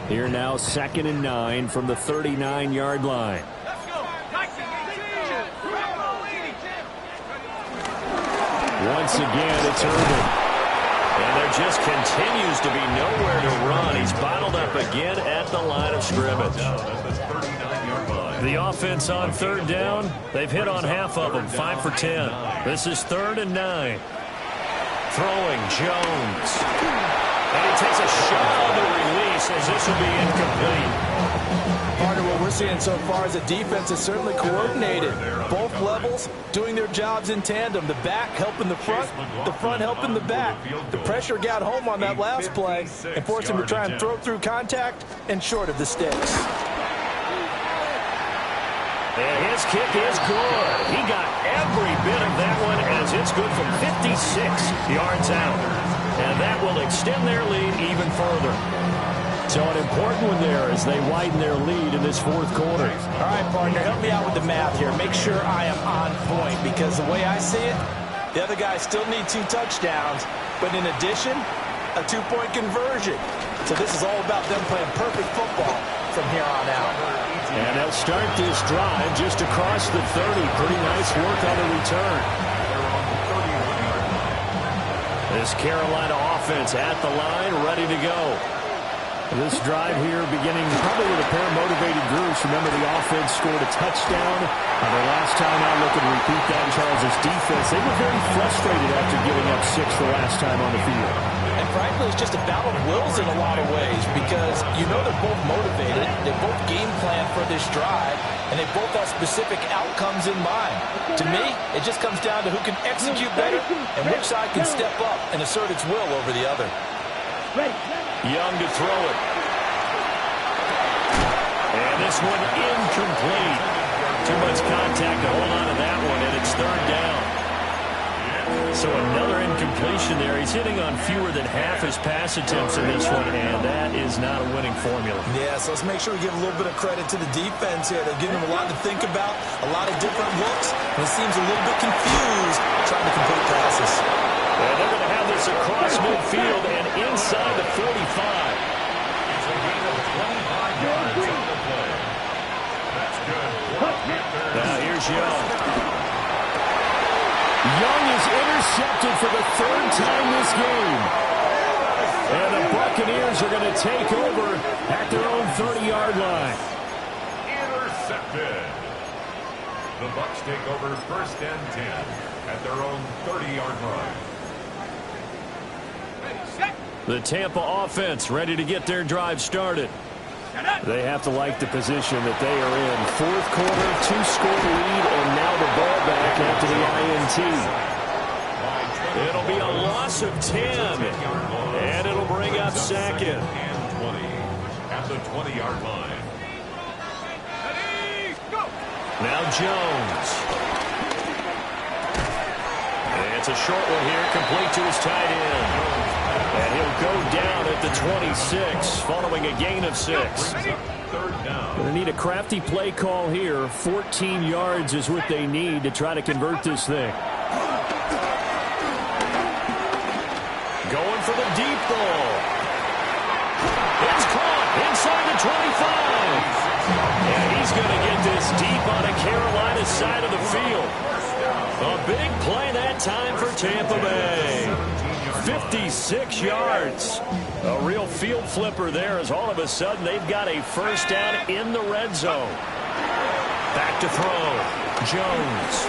Here now, 2nd and 9 from the 39-yard line. Once again, it's Irvin. And there just continues to be nowhere to run. He's bottled up again at the line of scrimmage. The offense on 3rd down, they've hit on half of them, 5 for 10. This is 3rd and 9. Throwing Jones. And he takes a shot on the release as this will be incomplete. Part of what we're seeing so far is the defense is certainly coordinated. Both levels doing their jobs in tandem. The back helping the front helping the back. The pressure got home on that last play and forced him to try and throw through contact and short of the sticks. And his kick is good. He got every bit of that one as it's good from 56 yards out. And that will extend their lead even further. So an important one there as they widen their lead in this fourth quarter. All right, partner, help me out with the math here. Make sure I am on point because the way I see it, the other guys still need 2 touchdowns, but in addition, a 2-point conversion. So this is all about them playing perfect football from here on out. And they'll start this drive just across the 30. Pretty nice work on the return. This Carolina offense at the line, ready to go. This drive here beginning probably with a pair of motivated groups. Remember, the offense scored a touchdown. The last time out, look and repeat that, Charles' defense. They were very frustrated after giving up 6 the last time on the field. And frankly, it's just a battle of wills in a lot of ways because you know they're both motivated. They both game plan for this drive, and they both have specific outcomes in mind. To me, it just comes down to who can execute better and which side can step up and assert its will over the other. Young to throw it. And this one incomplete. Too much contact to hold on to that one, and it's 3rd down. So another incompletion there. He's hitting on fewer than half his pass attempts in this one, and that is not a winning formula. Yeah, so let's make sure we give a little bit of credit to the defense here. They're giving him a lot to think about, a lot of different looks, and he seems a little bit confused trying to complete passes. And they're going to have this across midfield and inside the 45. It's a gain of 25 yards on the play. That's good. Now here's Young. Young is intercepted for the 3rd time this game. And the Buccaneers are going to take over at their own 30-yard line. Intercepted. The Bucs take over 1st and 10 at their own 30-yard line. The Tampa offense ready to get their drive started. They have to like the position that they are in. 4th quarter, 2-score lead, and now the ball back after the INT. It'll be a loss of 10, and it'll bring up 2nd. And 20 at the 20-yard line. Now Jones. It's a short one here, complete to his tight end. And he'll go down at the 26, following a gain of 6. 3rd down. Going to need a crafty play call here. 14 yards is what they need to try to convert this thing. Going for the deep ball. It's caught inside the 25. And he's going to get this deep on a Carolina side of the field. A big play that time for Tampa Bay. 56 yards. A real field flipper there as all of a sudden they've got a 1st down in the red zone. Back to throw. Jones.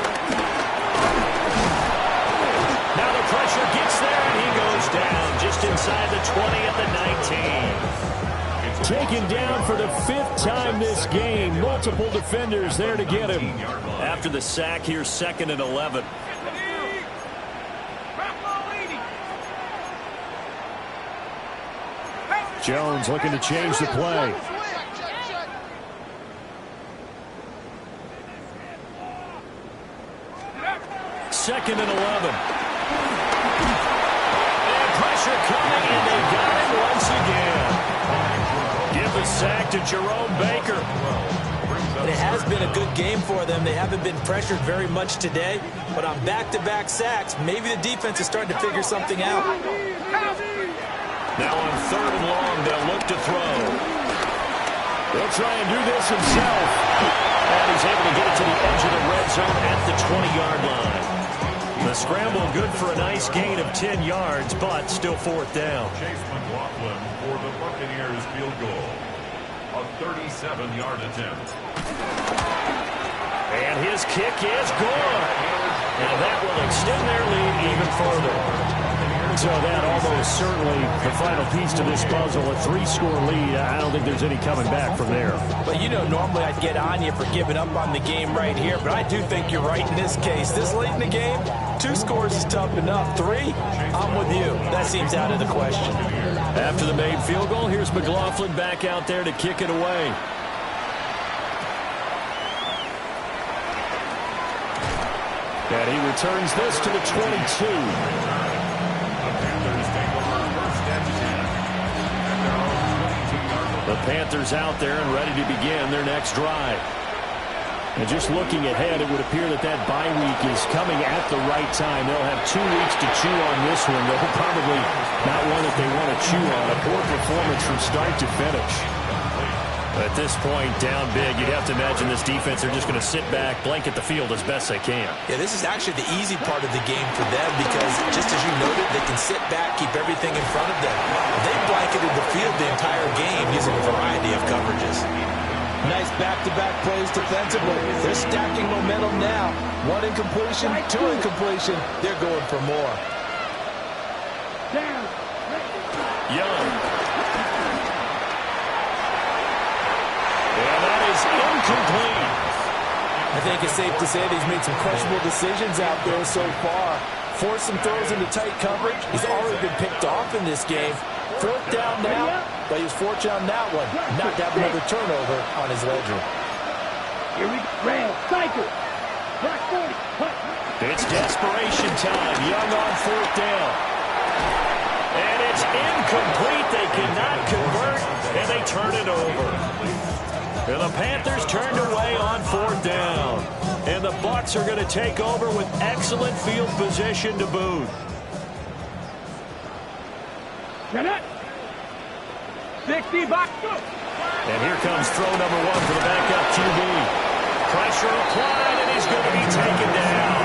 Now the pressure gets there and he goes down just inside the 20 at the 19. Taken down for the 5th time this game. Multiple defenders there to get him. After the sack here, 2nd and 11. Jones looking to change the play. Second and 11. And pressure coming, and they got it once again. Give the sack to Jerome Baker. It has been a good game for them. They haven't been pressured very much today, but on back-to-back sacks, maybe the defense is starting to figure something out. Now on 3rd and long, they'll look to throw. He'll try and do this himself. And he's able to get it to the edge of the red zone at the 20-yard line. The scramble good for a nice gain of 10 yards, but still 4th down. Chase McLaughlin for the Buccaneers field goal. A 37-yard attempt. And his kick is good. And that will extend their lead even further. So that almost certainly the final piece to this puzzle, a 3-score lead. I don't think there's any coming back from there. But you know, normally I'd get on you for giving up on the game right here, but I do think you're right in this case. This late in the game, 2 scores is tough enough. 3, I'm with you. That seems out of the question. After the made field goal, here's McLaughlin back out there to kick it away. And he returns this to the 22. The Panthers out there and ready to begin their next drive. And just looking ahead, it would appear that that bye week is coming at the right time. They'll have 2 weeks to chew on this one, though probably not one that they want to chew on. A poor performance from start to finish. At this point, down big, you'd have to imagine this defense, they're just going to sit back, blanket the field as best they can. Yeah, this is actually the easy part of the game for them because, just as you noted, they can sit back, keep everything in front of them. They blanketed the field the entire game using a variety of coverages. Nice back-to-back plays defensively. They're stacking momentum now. 1 incompletion, 2 incompletion. They're going for more. Down. Young. And that is incomplete. I think it's safe to say that he's made some questionable decisions out there so far. Forced some throws into tight coverage. He's already been picked off in this game. 4th down now, but he was fortunate on that one. Not to have another turnover on his ledger. Here we go. Rail. Cycle. Black 40. Putt. It's desperation time. Young on 4th down. And it's incomplete. They cannot convert, and they turn it over. And the Panthers turned away on 4th down. And the Bucs are going to take over with excellent field position to boot. Get it. 60 back. And here comes throw number 1 for the backup QB. Pressure applied, and he's going to be taken down.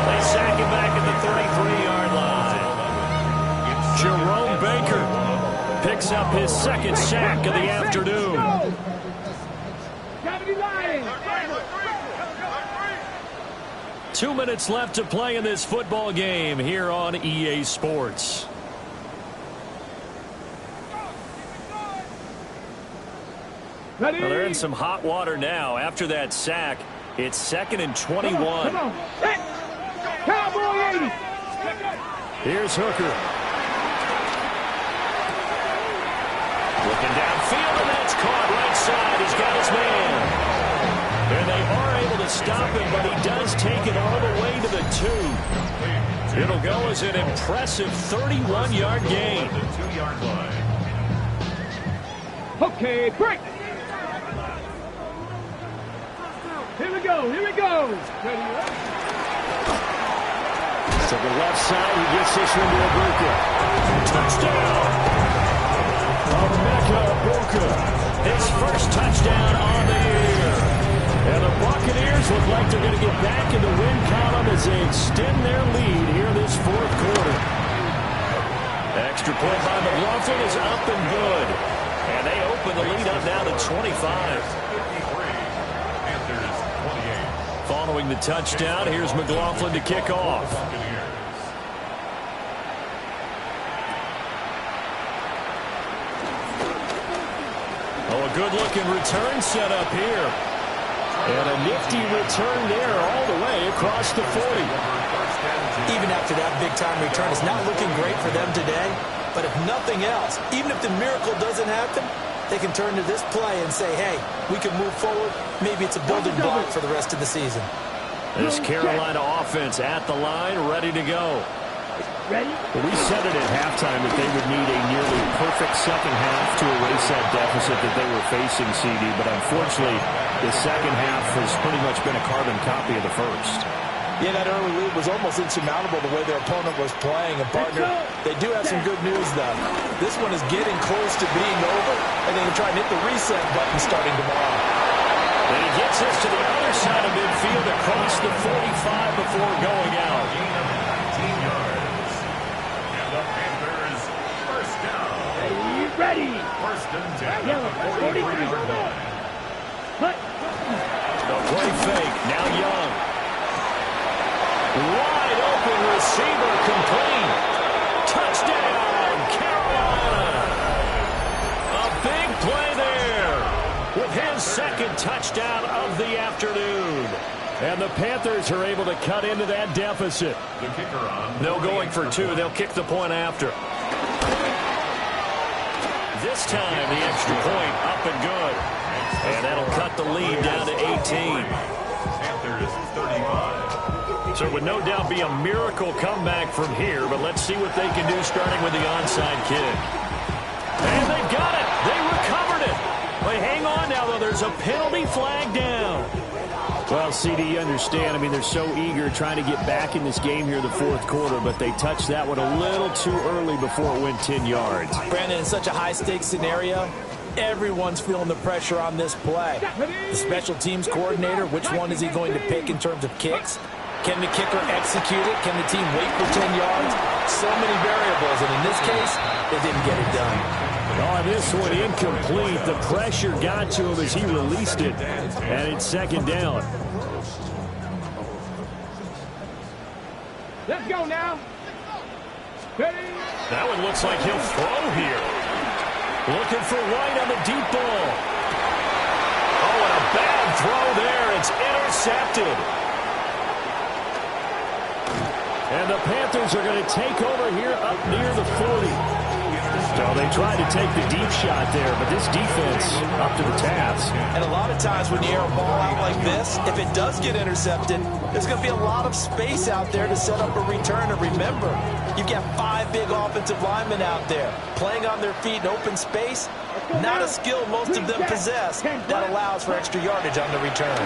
They sack him back at the 33-yard line. Jerome Baker picks up his 2nd sack of the afternoon. 2 minutes left to play in this football game here on EA Sports. Well, they're in some hot water now. After that sack, it's 2nd and 21. Come on. Cowboy 80. Here's Hooker. Looking downfield, and that's caught right side. He's got his man. And they are able to stop him, but he does take it all the way to the 2. It'll go as an impressive 31-yard gain. The 2-yard line. Okay, break. Here we go. Here we go. Ready up. To the left side, he gets this one to Ibuka. Touchdown! Emeka Ibuka. His first touchdown on the year. And the Buccaneers look like they're going to get back in the win column as they extend their lead here this 4th quarter. Extra point by McLaughlin is up and good. And they open the lead up now to 25. 53. Panthers 28. Following the touchdown, here's McLaughlin to kick off. Oh, a good-looking return set up here. And a nifty return there all the way across the 40. Even after that big-time return, it's not looking great for them today. But if nothing else, even if the miracle doesn't happen, they can turn to this play and say, hey, we can move forward. Maybe it's a building block for the rest of the season. This Carolina offense at the line, ready to go. Ready? Well, we said it at halftime that they would need a nearly perfect second half to erase that deficit that they were facing, CD. But unfortunately, the second half has pretty much been a carbon copy of the first. Yeah, that early lead was almost insurmountable the way their opponent was playing. And, partner, they do have some good news, though. This one is getting close to being over, and they can try and hit the reset button starting tomorrow. And he gets this to the other side of midfield across the 45 before going out. Gain of 19 yards. And the Panthers first down. Ready. First and 10 Yellow, at the 43-yard line. Putt. The play fake, now Young. Wide open receiver complete. Touchdown, Carolina. A big play there with his 2nd touchdown of the afternoon. And the Panthers are able to cut into that deficit. The kicker on. No going for 2. They'll kick the point after. This time the extra point up and good. And that'll cut the lead down to 18. Panthers 35. So it would no doubt be a miracle comeback from here, but let's see what they can do starting with the onside kick. And they've got it. They recovered it. There's a penalty flag down. Well, CD, you understand. I mean, they're so eager trying to get back in this game here in the fourth quarter, but they touched that one a little too early before it went 10 yards. Brandon, in such a high-stakes scenario, everyone's feeling the pressure on this play. The special teams coordinator, which one is he going to pick in terms of kicks? Can the kicker execute it? Can the team wait for 10 yards? So many variables, and in this case, they didn't get it done. On this one, incomplete. The pressure got to him as he released it, and it's second down. Let's go now. That one looks like he'll throw here. Looking for White on the deep ball. Oh, and a bad throw there. It's intercepted. And the Panthers are going to take over here up near the 40. So they tried to take the deep shot there, but this defense up to the task. And a lot of times when you air a ball out like this, if it does get intercepted, there's going to be a lot of space out there to set up a return. And remember, you've got 5 big offensive linemen out there playing on their feet in open space. Not a skill most of them possess that allows for extra yardage on the return.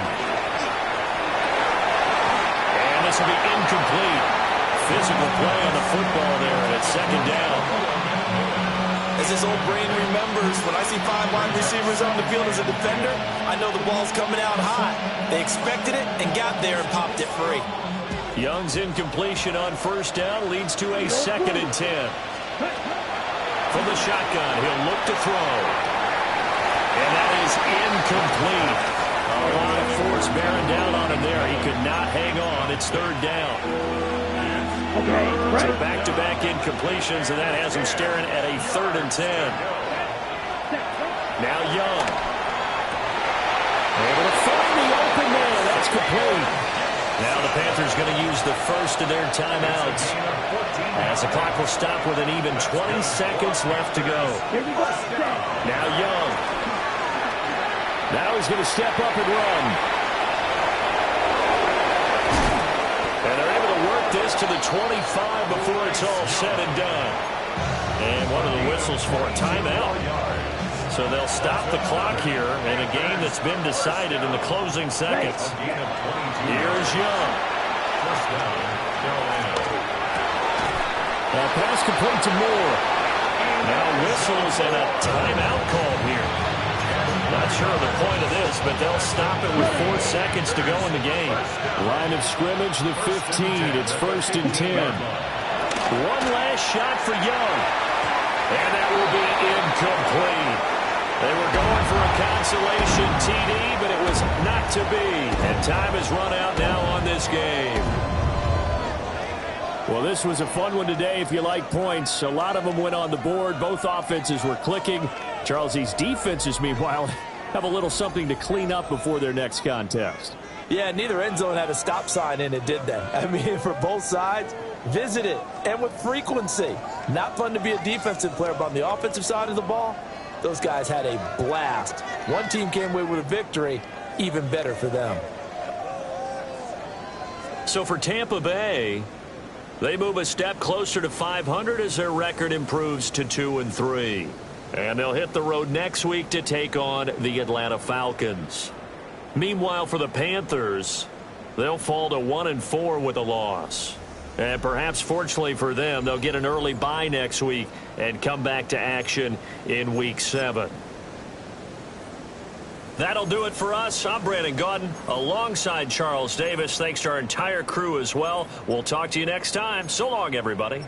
And this will be incomplete. Physical play on the football there, and it's second down. As his old brain remembers, when I see 5 wide receivers on the field as a defender, I know the ball's coming out hot. They expected it and got there and popped it free. Young's incompletion on first down leads to a 2nd and 10. From the shotgun, he'll look to throw. And that is incomplete. A lot of force bearing down on him there. He could not hang on. It's third down. So back-to-back incompletions, and that has him staring at a 3rd and 10. Now Young. Able to find the open man. That's complete. Now the Panthers going to use the first of their timeouts, as the clock will stop with an even 20 seconds left to go. Now Young. Now he's going to step up and run. And they're able to work this to the 25 before it's all said and done. And one of the whistles for a timeout. So they'll stop the clock here in a game that's been decided in the closing seconds. Here's Young. Now pass complete to Moore. Now whistles and a timeout call here. Not sure of the point of this, but they'll stop it with 4 seconds to go in the game. Line of scrimmage, the 15. It's 1st and 10. One last shot for Young. And that will be incomplete. They were going for a consolation TD, but it was not to be. And time has run out now on this game. Well, this was a fun one today if you like points. A lot of them went on the board. Both offenses were clicking. Charles, these defenses, meanwhile, have a little something to clean up before their next contest. Yeah, neither end zone had a stop sign in it, did they? I mean, for both sides, visit it, and with frequency. Not fun to be a defensive player, but on the offensive side of the ball, those guys had a blast. One team came away with a victory, even better for them. So for Tampa Bay, they move a step closer to 500 as their record improves to 2-3. And they'll hit the road next week to take on the Atlanta Falcons. Meanwhile, for the Panthers, they'll fall to 1-4 with a loss. And perhaps fortunately for them, they'll get an early bye next week and come back to action in Week 7. That'll do it for us. I'm Brandon Gaudin alongside Charles Davis. Thanks to our entire crew as well. We'll talk to you next time. So long, everybody.